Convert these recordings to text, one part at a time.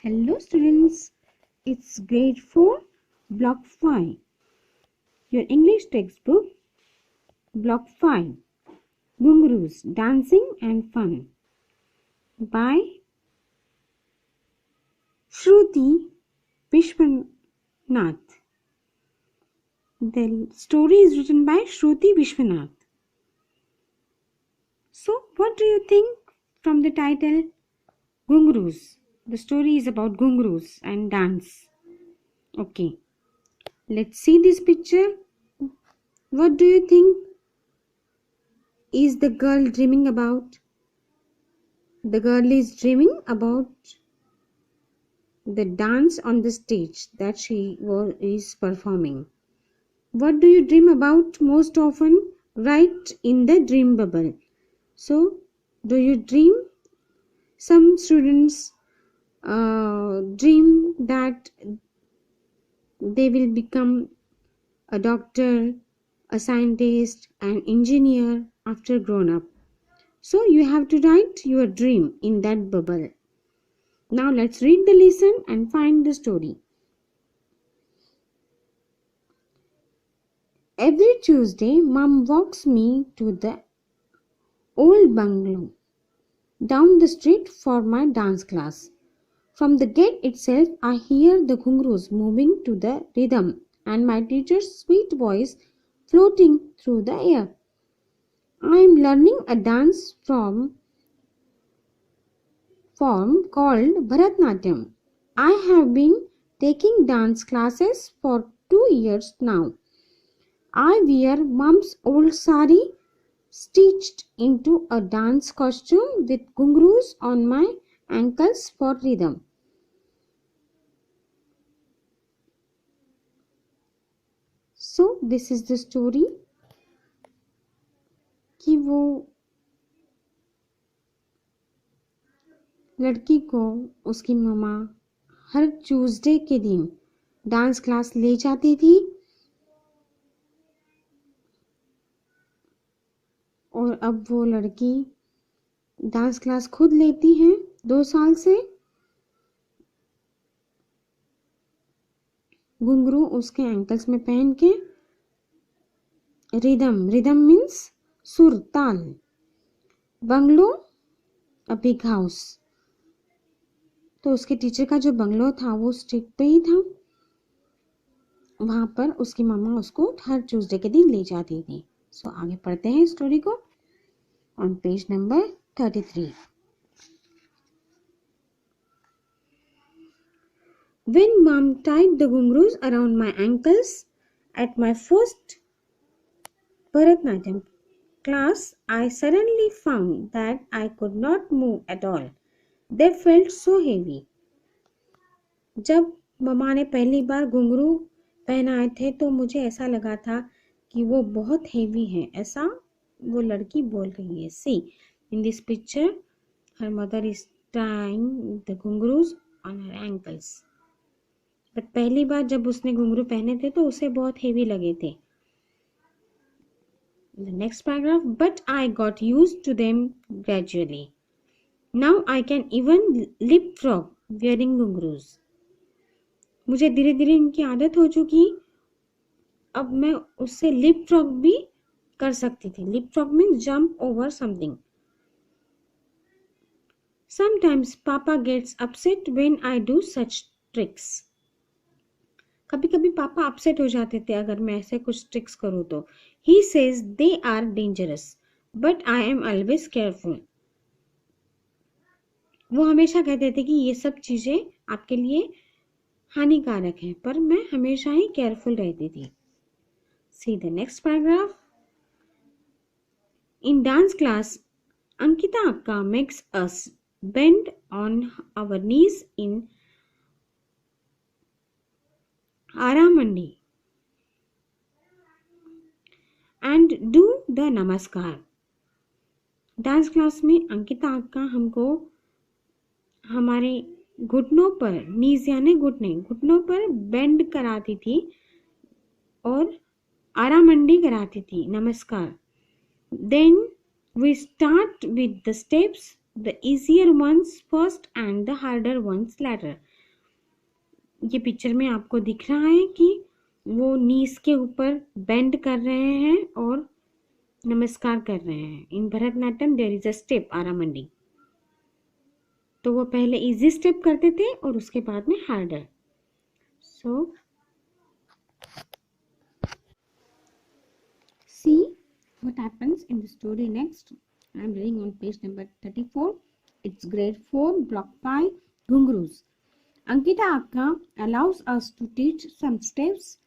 Hello students, it's grade 4, block 5. Your English textbook, block 5. Gungaroos, Dancing and Fun by Shruti Vishwanath. The story is written by Shruti Vishwanath. So, what do you think from the title? Gungaroos. The story is about gungaroos and dance. Okay, let's see this picture. What do you think is the girl dreaming about? The girl is dreaming about the dance on the stage that she is performing. What do you dream about most often? Write in the dream bubble. So, do you dream? Some students dream that they will become a doctor, a scientist, an engineer after grown up. So, you have to write your dream in that bubble. Now, let's read the lesson and find the story. Every Tuesday, Mom walks me to the old bungalow down the street for my dance class. From the gate itself, I hear the gungaroos moving to the rhythm and my teacher's sweet voice floating through the air. I am learning a dance form called Bharatnatyam. I have been taking dance classes for 2 years now. I wear Mom's old sari stitched into a dance costume with gungaroos on my ankles for rhythm. So this is the story कि वो लड़की को उसकी मम्मा हर Tuesday के दिन dance class ले जाती थी और अब वो लड़की डांस क्लास खुद लेती है 2 साल से। घुंघरू उसके एंकल्स में पहन के रिदम मीन्स सुर ताल। बंगलो अ बिग हाउस, तो उसके टीचर का जो बंगलो था वो स्ट्रीट पे ही था। वहां पर उसकी मम्मा उसको हर ट्यूसडे के दिन ले जाती थी। सो आगे पढ़ते हैं स्टोरी को on page number 33। When Mom tied the gungaroos around my ankles at my first Bharatnatyam class, I suddenly found that I could not move at all. They felt so heavy. जब मम्मा ने पहली बार घुंघरू पहनाए थे तो मुझे ऐसा लगा था कि वो बहुत हेवी है, ऐसा वो लड़की बोल रही है। See, in this picture, her mother is tying the gungaroos on her ankles. But पहली बार जब उसने घुंघरू पहने थे तो उसे बहुत हेवी लगे थे। The next paragraph, but I got used to them gradually. Now I can even leapfrog wearing gungaroos. मुझे धीरे धीरे इनकी आदत हो चुकी, अब मैं उससे leapfrog भी कर सकती थी। Leapfrog means jump over something. Sometimes Papa gets upset when I do such tricks. कभी कभी पापा अपसेट हो जाते थे अगर मैं ऐसे कुछ ट्रिक्स करूँ तो। He says they are dangerous, but I am always careful. वो हमेशा कहते थे कि ये सब चीजें आपके लिए हानिकारक हैं, पर मैं हमेशा ही केयरफुल रहती थी। See the next paragraph. In dance class, Ankita Akka makes us bend on our knees in Aramandi and do the namaskar. Dance class में अंकिता अक्का हमको हमारे घुटनों पर, नीज यानी घुटनों पर बेंड कराती थी और आरामंडी कराती थी, नमस्कार। Then we start with the steps the easier ones first and the harder ones later. ये पिक्चर में आपको दिख रहा है कि वो नीस के ऊपर बेंड कर रहे हैं और नमस्कार कर रहे हैं. In Bharatanatyam there is a step aramandi. तो वो पहले इजी स्टेप करते थे और उसके बाद में harder. So see what happens in the story next. I am reading on page number 34. It's grade 4, block 5, Ghungroos. Ankita Akka allows us to teach some steps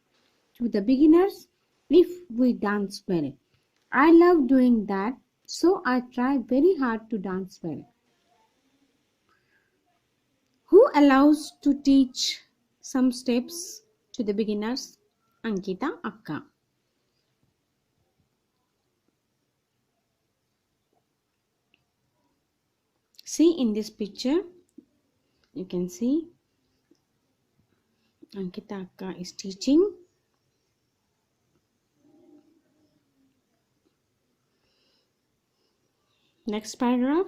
to the beginners if we dance well. I love doing that, so I try very hard to dance well. Who allows to teach some steps to the beginners? Ankita Akka. See in this picture, you can see Ankita Akka is teaching. Next paragraph.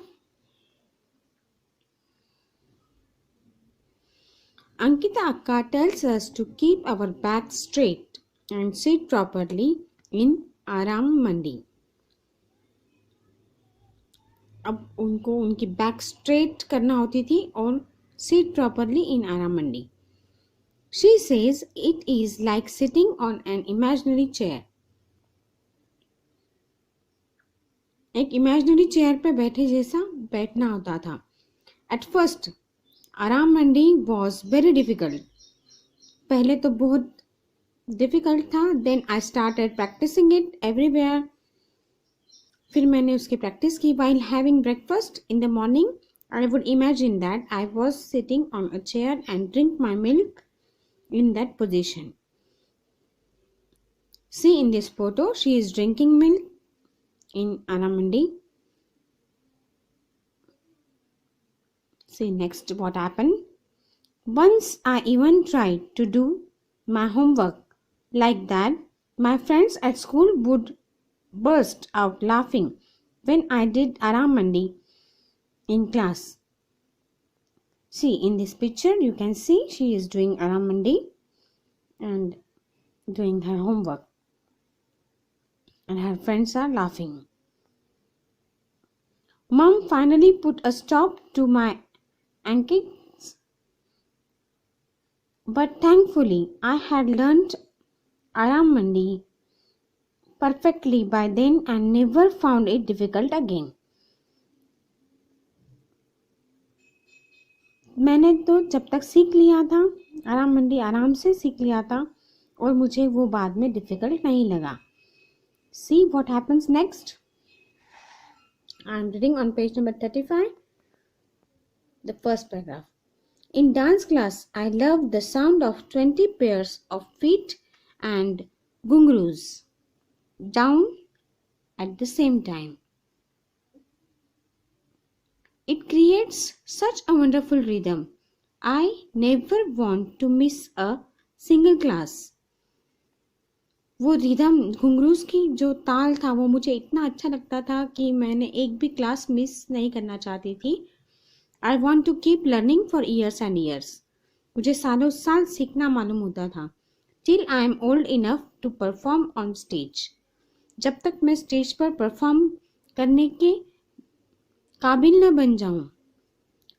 Ankita Akka tells us to keep our back straight and sit properly in Aram Mandi. अब उनको उनकी back straight करना होती थी और sit properly in आराम मंडी. She says it is like sitting on an imaginary chair. एक imaginary chair पे बैठे जैसा बैठना होता था. At first, आराम मंडी was very difficult. पहले तो बहुत डिफिकल्ट था. Then I started practicing it everywhere. फिर मैंने उसकी प्रैक्टिस की. While having breakfast in the morning, I would imagine that I was sitting on a chair and drink my milk in that position. See in this photo, she is drinking milk in Aramandi. See next what happened. Once I even tried to do my homework like that. My friends at school would burst out laughing when I did Aramandi in class. See in this picture, you can see she is doing Aramandi and doing her homework, and her friends are laughing. Mom finally put a stop to my antics, but thankfully I had learnt Aramandi perfectly by then and never found it difficult again. मैंने तो जब तक सीख लिया था आराम मंडी, आराम से सीख लिया था और मुझे वो बाद में डिफिकल्ट नहीं लगा. See what happens next. I am reading on page number 35, the first paragraph. In dance class, I loved the sound of 20 pairs of feet and ghungroos down at the same time. It creates such a wonderful rhythm. I never want to miss a single class. वो rhythm घुंघरूस की जो ताल था वो मुझे इतना अच्छा लगता था कि मैंने एक भी क्लास मिस नहीं करना चाहती थी. I want to keep learning for years and years. मुझे सालों साल सीखना मालूम होता था. Till I am old enough to perform on stage. जब तक मैं स्टेज पर परफॉर्म करने के काबिल न बन जाऊं,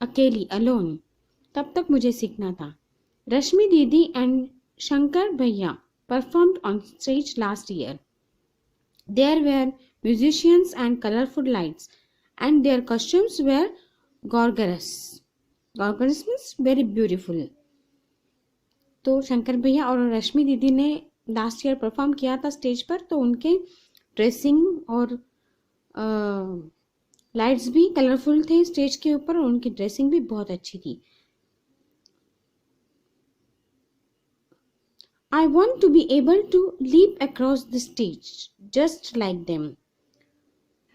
अकेली अलोन, तब तक मुझे सीखना था. रश्मि दीदी एंड शंकर भैया performed on stage last year. There were musicians and colorful lights, and their costumes were gorgeous. Gorgeous means very beautiful. तो शंकर भैया और रश्मि दीदी ने लास्ट ईयर परफॉर्म किया था स्टेज पर, तो उनके ड्रेसिंग और लाइट्स भी कलरफुल थे स्टेज के ऊपर और उनकी ड्रेसिंग भी बहुत अच्छी थी. I want to be able to leap across the stage just like them.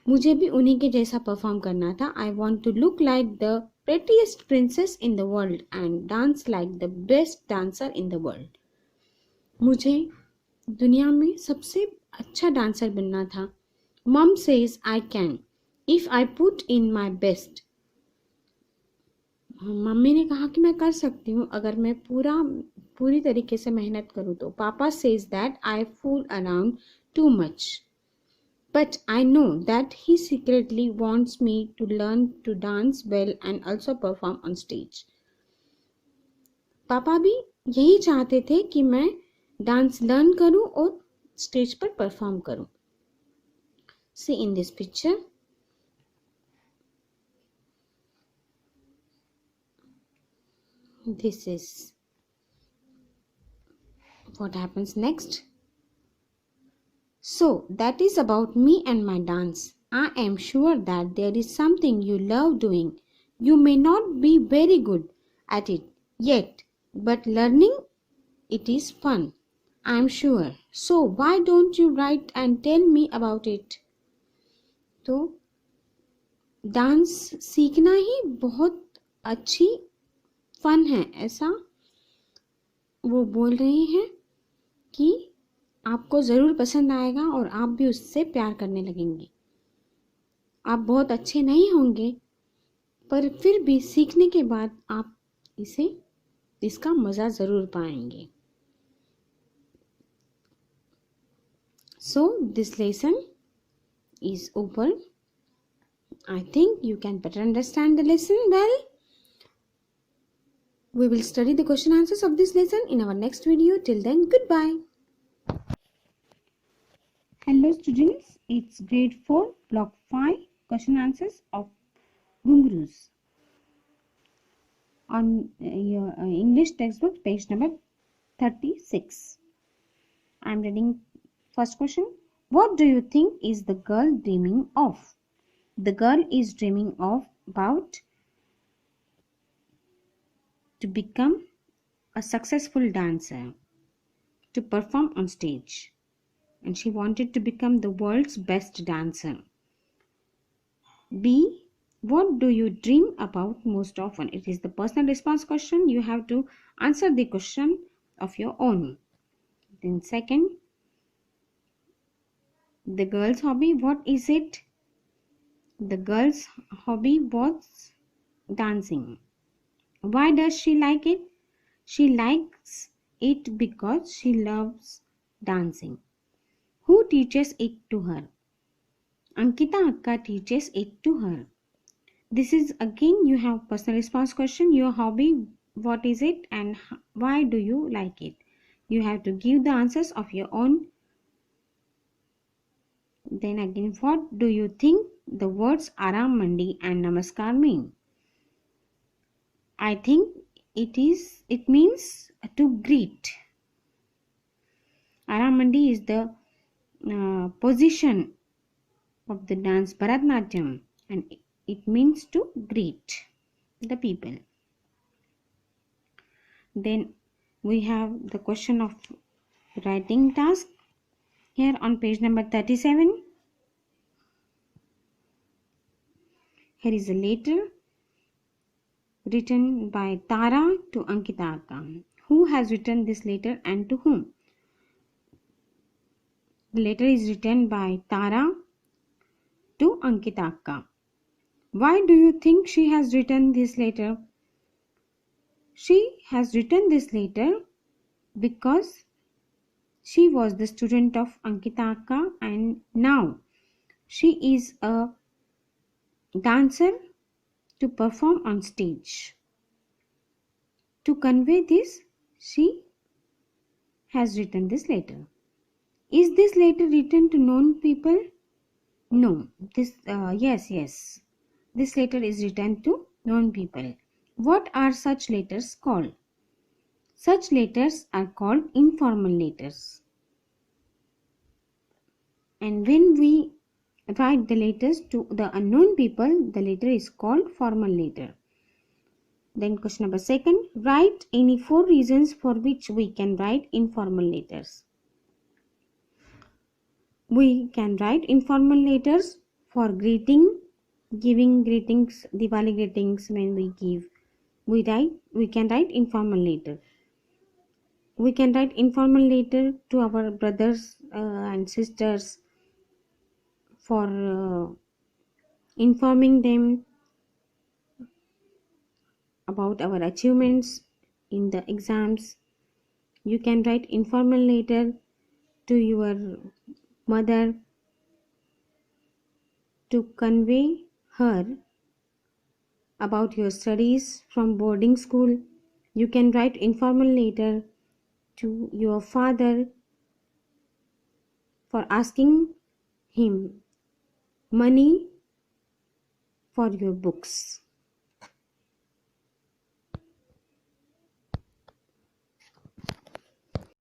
मुझे भी उन्हीं के जैसा परफॉर्म करना था. I want to look like the prettiest princess in the world and dance like the best dancer in the world. मुझे दुनिया में सबसे अच्छा डांसर बनना था. Mom says I can if I put in my best. Mummy ने कहा कि मैं कर सकती हूँ अगर मैं पूरी तरीके से मेहनत करूँ तो. पापा says that I fool around too much, but I know that he secretly wants me to learn to dance well and also perform on stage. पापा भी यही चाहते थे कि मैं डांस लर्न करूं और स्टेज पर परफॉर्म करूं. See in this picture, this is what happens next. So that is about me and my dance. I am sure that there is something you love doing. You may not be very good at it yet, but learning it is fun, I am sure. So why don't you write and tell me about it? तो dance सीखना ही बहुत अच्छी fun है, ऐसा वो बोल रही हैं कि आपको ज़रूर पसंद आएगा और आप भी उससे प्यार करने लगेंगे. आप बहुत अच्छे नहीं होंगे पर फिर भी सीखने के बाद आप इसका मज़ा ज़रूर पाएंगे. So this lesson is over. I think you can better understand the lesson well. We will study the question answers of this lesson in our next video. Till then, goodbye. Hello students, it's grade 4 block 5 question answers of Ghungroos on your English textbook page number 36. I am reading first question. What do you think is the girl dreaming of? The girl is dreaming of about to become a successful dancer, to perform on stage, and she wanted to become the world's best dancer. B. What do you dream about most often? It is the personal response question. You have to answer the question of your own. Then second, the girl's hobby, what is it? The girl's hobby was dancing. Why does she like it? She likes it because she loves dancing. Who teaches it to her? Ankita Akka teaches it to her. This is again you have personal response question. Your hobby, what is it and why do you like it? You have to give the answers of your own. Then again, what do you think the words Aram Mandi and Namaskar mean? I think it means to greet. Aram Mandi is the position of the dance Bharatnatyam and it means to greet the people. Then we have the question of writing task here on page number 37. Here is a letter written by Tara to Ankita Akka. Who has written this letter and to whom? The letter is written by Tara to Ankita Akka. Why do you think she has written this letter? She has written this letter because she was the student of Ankita Akka and now she is a dancer to perform on stage. To convey this, she has written this letter. Is this letter written to known people? No. Yes. This letter is written to known people. What are such letters called? Such letters are called informal letters. And when we write the letters to the unknown people, the letter is called formal letter. Then question number 2. Write any 4 reasons for which we can write informal letters. We can write informal letters for greeting, giving greetings, Diwali greetings when we give. We can write informal letter. We can write informal letter to our brothers and sisters for informing them about our achievements in the exams. You can write informal letter to your mother to convey her about your studies from boarding school. You can write informal letter to your father for asking him money for your books.